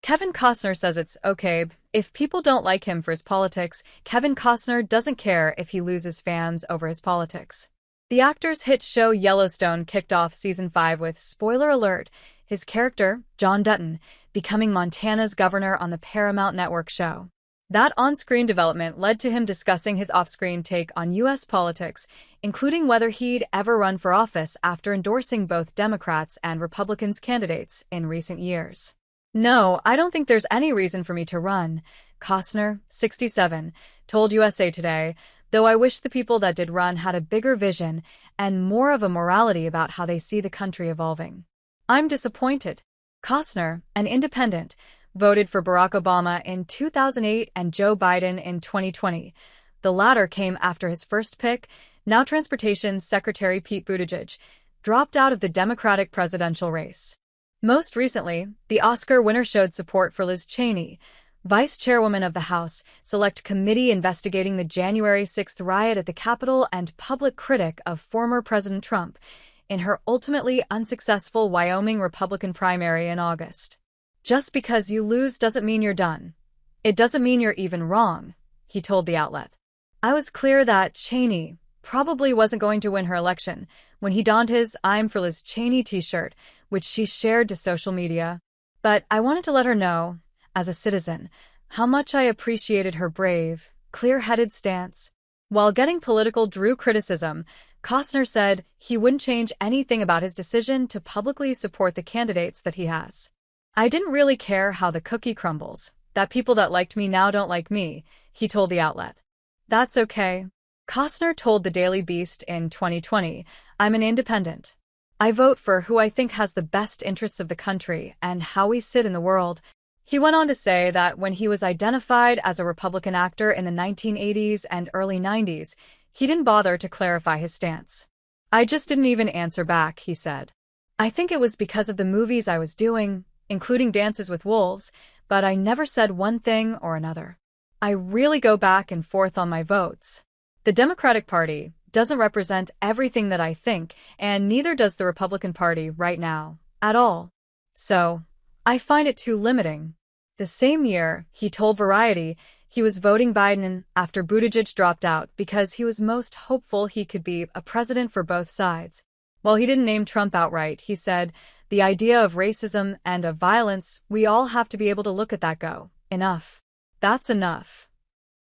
Kevin Costner says it's okay if people don't like him for his politics. Kevin Costner doesn't care if he loses fans over his politics. The actor's hit show Yellowstone kicked off season 5 with, spoiler alert, his character, John Dutton, becoming Montana's governor on the Paramount Network show. That on-screen development led to him discussing his off-screen take on U.S. politics, including whether he'd ever run for office after endorsing both Democrats and Republicans candidates in recent years. "No, I don't think there's any reason for me to run," Costner, 67, told USA Today, "though I wish the people that did run had a bigger vision and more of a morality about how they see the country evolving. I'm disappointed." Costner, an independent, voted for Barack Obama in 2008 and Joe Biden in 2020. The latter came after his first pick, now Transportation Secretary Pete Buttigieg, dropped out of the Democratic presidential race. Most recently, the Oscar winner showed support for Liz Cheney, vice chairwoman of the House Select Committee investigating the January 6th riot at the Capitol and public critic of former President Trump, in her ultimately unsuccessful Wyoming Republican primary in August. "Just because you lose doesn't mean you're done. It doesn't mean you're even wrong," he told the outlet. "I was clear that Cheney probably wasn't going to win her election when he donned his I'm for Liz Cheney t-shirt, which she shared to social media. But I wanted to let her know, as a citizen, how much I appreciated her brave, clear-headed stance." While getting political Drew criticism, Costner said he wouldn't change anything about his decision to publicly support the candidates that he has. "I didn't really care how the cookie crumbles, that people that liked me now don't like me," he told the outlet. "That's okay." Costner told the Daily Beast in 2020, "I'm an independent. I vote for who I think has the best interests of the country and how we sit in the world." He went on to say that when he was identified as a Republican actor in the 1980s and early 90s, he didn't bother to clarify his stance. "I just didn't even answer back," he said. "I think it was because of the movies I was doing, including Dances with Wolves, but I never said one thing or another. I really go back and forth on my votes. The Democratic Party doesn't represent everything that I think, and neither does the Republican Party right now, at all. So, I find it too limiting." The same year, he told Variety he was voting Biden after Buttigieg dropped out because he was most hopeful he could be a president for both sides. While he didn't name Trump outright, he said, "The idea of racism and of violence, we all have to be able to look at that go, enough. That's enough."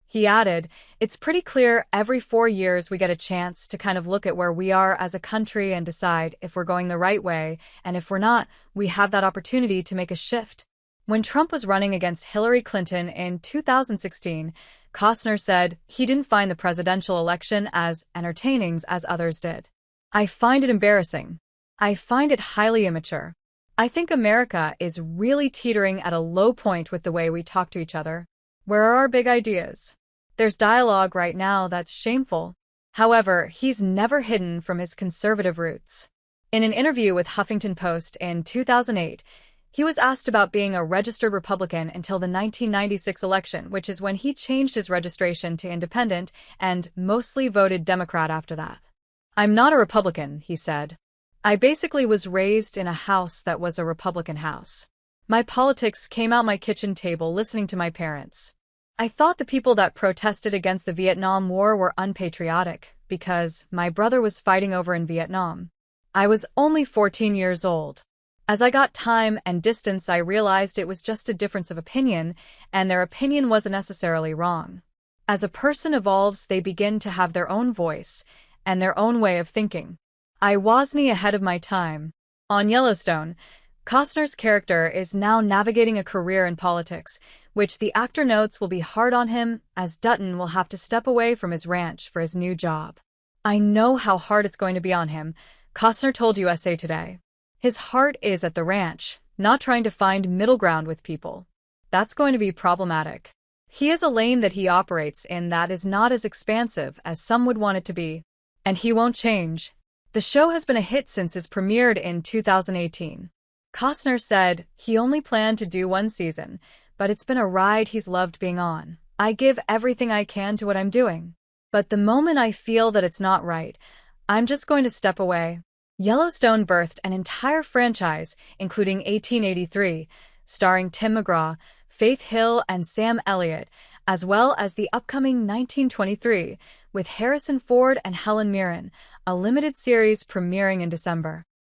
He added, "It's pretty clear every 4 years we get a chance to kind of look at where we are as a country and decide if we're going the right way, and if we're not, we have that opportunity to make a shift." When Trump was running against Hillary Clinton in 2016, Costner said he didn't find the presidential election as entertaining as others did. "I find it embarrassing. I find it highly immature. I think America is really teetering at a low point with the way we talk to each other. Where are our big ideas? There's dialogue right now that's shameful." However, he's never hidden from his conservative roots. In an interview with Huffington Post in 2008, he was asked about being a registered Republican until the 1996 election, which is when he changed his registration to independent and mostly voted Democrat after that. "I'm not a Republican," he said. "I basically was raised in a house that was a Republican house. My politics came out my kitchen table listening to my parents. I thought the people that protested against the Vietnam War were unpatriotic because my brother was fighting over in Vietnam. I was only 14 years old. As I got time and distance, I realized it was just a difference of opinion, and their opinion wasn't necessarily wrong. As a person evolves, they begin to have their own voice and their own way of thinking. I wasn't ahead of my time." On Yellowstone, Costner's character is now navigating a career in politics, which the actor notes will be hard on him as Dutton will have to step away from his ranch for his new job. "I know how hard it's going to be on him," Costner told USA Today. "His heart is at the ranch, not trying to find middle ground with people. That's going to be problematic. He has a lane that he operates in that is not as expansive as some would want it to be, and he won't change." The show has been a hit since it premiered in 2018. Costner said he only planned to do one season, but it's been a ride he's loved being on. "I give everything I can to what I'm doing. But the moment I feel that it's not right, I'm just going to step away." Yellowstone birthed an entire franchise, including 1883, starring Tim McGraw, Faith Hill, and Sam Elliott, as well as the upcoming 1923 with Harrison Ford and Helen Mirren, a limited series premiering in December.